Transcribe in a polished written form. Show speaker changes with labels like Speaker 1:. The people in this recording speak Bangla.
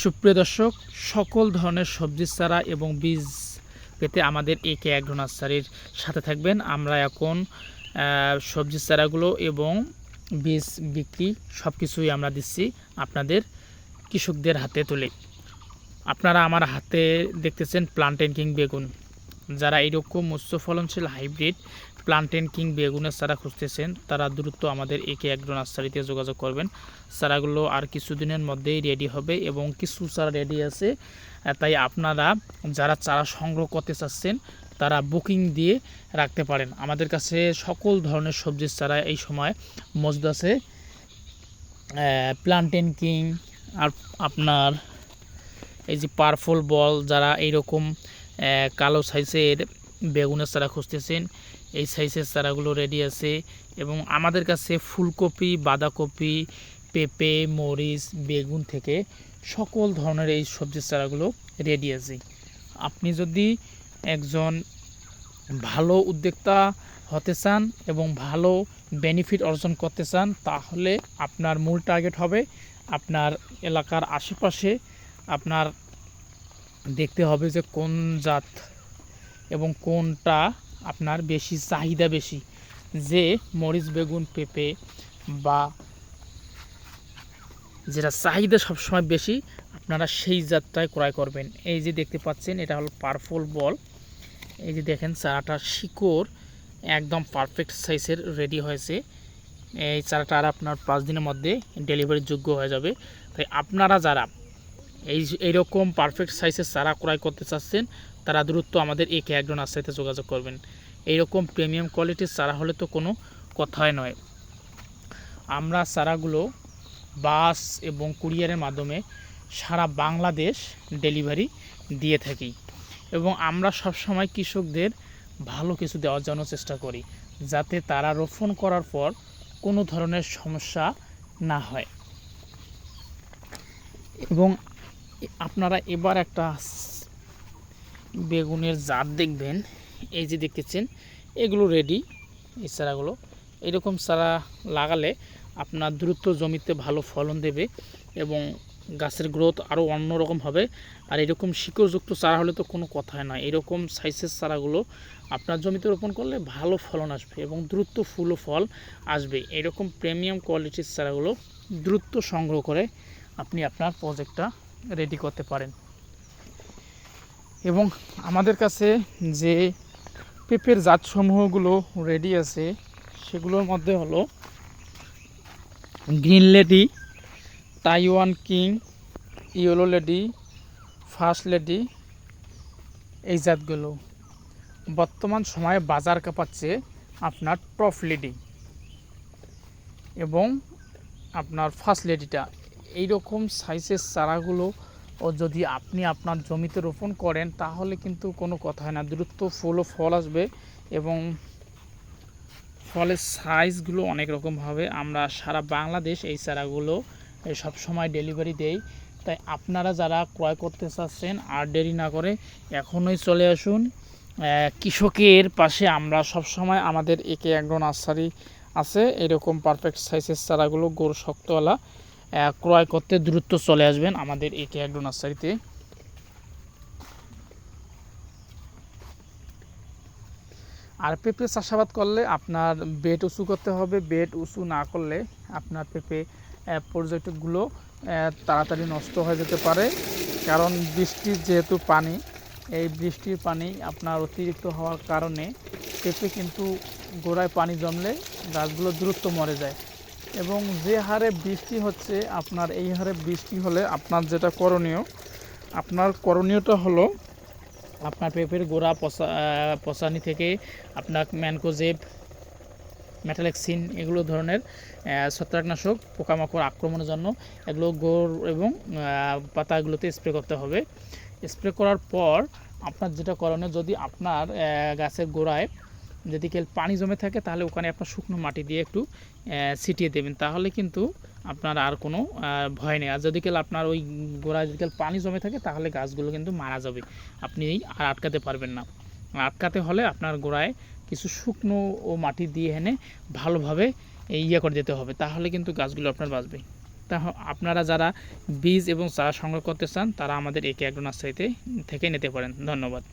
Speaker 1: সুপ্রিয় দর্শক, সকল ধরনের সবজির চারা এবং বীজ পেতে আমাদের একে অ্যাগ্রো নার্সারির সাথে থাকবেন। আমরা এখন সবজির চারাগুলো এবং বীজ বিক্রি সব কিছুই আমরা দিচ্ছি আপনাদের কৃষকদের হাতে তুলে। আপনারা আমার হাতে দেখতেছেন প্লান্টেন কিং বেগুন। যারা এইরকম উচ্চ ফলনশীল হাইব্রিড প্লান্টেন কিং বেগুনের চারা খুঁজতেছেন তারা দ্রুত আমাদের একে অ্যাগ্রো নার্সারিতে যোগাযোগ করবেন। চারাগুলো আর কিছুদিনের মধ্যেই রেডি হবে এবং কিছু চারা রেডি আছে, তাই আপনারা যারা চারা সংগ্রহ করতে চাচ্ছেন তারা বুকিং দিয়ে রাখতে পারেন। আমাদের কাছে সকল ধরনের সবজির চারা এই সময় মজুদ আছে। প্লান্টেন কিং আর আপনার এই যে পার্পল বল, যারা এইরকম কালো সাইজের বেগুনের চারা খুঁজতেছেন এই সাইজের চারাগুলো রেডি আছে। এবং আমাদের কাছে ফুলকপি, বাঁধাকপি, পেঁপে, মরিচ, বেগুন থেকে সকল ধরনের এই সবজির চারাগুলো রেডি আছে। আপনি যদি একজন ভালো উদ্যোক্তা হতে চান এবং ভালো বেনিফিট অর্জন করতে চান তাহলে আপনার মূল টার্গেট হবে আপনার এলাকার আশেপাশে আপনার দেখতে হবে যে কোন জাত এবং কোনটা আপনার বেশি চাহিদা বেশি, যে মরিচ, বেগুন, পেঁপে বা যেটা চাহিদা সবসময় বেশি আপনারা সেই জাতটাই ক্রয় করবেন। এই যে দেখতে পাচ্ছেন এটা হলো পার্পল বল। এই যে দেখেন চারাটা শিকড় একদম পারফেক্ট সাইজের রেডি হয়েছে। এই চারাটা আর আপনার 5 দিনের মধ্যে ডেলিভারির যোগ্য হয়ে যাবে। তাই আপনারা যারা এইরকম পারফেক্ট সাইজের চারা ক্রয় করতে চাচ্ছেন তারা দ্রুত আমাদের একে অ্যাগ্রো নার্সারিতে যোগাযোগ করবেন। এইরকম প্রিমিয়াম কোয়ালিটির চারা হলে তো কোনো কথাই নয়। আমরা চারাগুলো বাস এবং কুরিয়ারের মাধ্যমে সারা বাংলাদেশ ডেলিভারি দিয়ে থাকি এবং আমরা সবসময় কৃষকদের ভালো কিছু দেওয়ার জন্য চেষ্টা করি যাতে তারা রোপণ করার পর কোনো ধরনের সমস্যা না হয়। এবং আপনারা এবার একটা বেগুনের জাত দেখবেন। এই যে দেখতেছেন এগুলো রেডি। এই চারাগুলো এরকম চারা লাগালে আপনার দ্রুত জমিতে ভালো ফলন দেবে এবং গাছের গ্রোথ আরও অন্যরকম হবে। আর এরকম শিকড়যুক্ত চারা হলে তো কোনো কথাই নয়। এরকম সাইজের চারাগুলো আপনার জমিতে রোপণ করলে ভালো ফলন আসবে এবং দ্রুত ফুল ও ফল আসবে। এরকম প্রিমিয়াম কোয়ালিটির চারাগুলো দ্রুত সংগ্রহ করে আপনি আপনার প্রজেক্টটা রেডি করতে পারেন। এবং আমাদের কাছে যে পেঁপের জাতসমূহগুলো রেডি আছে সেগুলোর মধ্যে হলো green lady, Taiwan king, yellow lady, first lady, এই জাতগুলো বর্তমান সময়ে বাজার কাঁপাচ্ছে আপনার টপ লেডি এবং আপনার ফার্স্ট লেডিটা। এইরকম সাইজের চারাগুলো ও যদি আপনি আপনার জমিতে রোপণ করেন তাহলে কিন্তু কোনো কথা হয় না, দ্রুত ফুল ও ফল আসবে এবং ফলের সাইজগুলো অনেক রকম হবে। আমরা সারা বাংলাদেশ এই চারাগুলো সব সময় ডেলিভারি দেই। তাই আপনারা যারা ক্রয় করতে চাচ্ছেন আর দেরি না করে এখনই চলে আসুন। কৃষকের পাশে আমরা সব সময়, আমাদের একে অ্যাগ্রো নার্সারি আছে। এরকম পারফেক্ট সাইজের চারাগুলো গোড় শক্তওয়ালা ক্রয় করতে দ্রুত চলে আসবেন আমাদের একে অ্যাগ্রো নার্সারিতে। আর পেঁপে চাষাবাদ করলে আপনার বেড উঁচু করতে হবে। বেড উঁচু না করলে আপনার পেঁপে প্রজেক্টগুলো তাড়াতাড়ি নষ্ট হয়ে যেতে পারে, কারণ বৃষ্টির যেহেতু পানি, এই বৃষ্টির পানি আপনার অতিরিক্ত হওয়ার কারণে পেঁপে কিন্তু গোড়ায় পানি জমলে গাছগুলো দ্রুত মরে যায়। এবং যে হারে বৃষ্টি হচ্ছে আপনার, এই হারে বৃষ্টি হলে আপনার যেটা করণীয়টা হলো আপনার পেঁপের গোড়া পচানি থেকে আপনার ম্যানকোজেব, মেটালেক্সিন এগুলো ধরনের ছত্রাকনাশক পোকামাকড় আক্রমণের জন্য এগুলো গোড় এবং পাতাগুলোতে স্প্রে করতে হবে। স্প্রে করার পর আপনার যেটা করণীয়, যদি আপনার গাছের গোড়ায় যদি পানি জমে থাকে তাহলে ওখানে আপনার শুকনো মাটি দিয়ে একটু ছিটিয়ে দেবেন, তাহলে কিন্তু আপনার আর কোনো ভয় নেই। আর যদি আপনার ওই গোড়ায় যদি পানি জমে থাকে তাহলে গাছগুলো কিন্তু মারা যাবে, আপনি আর আটকাতে পারবেন না। আটকাতে হলে আপনার গোড়ায় কিছু শুকনো ও মাটি দিয়ে এনে ভালোভাবে করে দিতে হবে, তাহলে কিন্তু গাছগুলো আপনার বাঁচবে। তা আপনারা যারা বীজ এবং চারা সংগ্রহ করতে চান তারা আমাদের একে অ্যাগ্রো নার্সারিতে থেকে নিতে পারেন। ধন্যবাদ।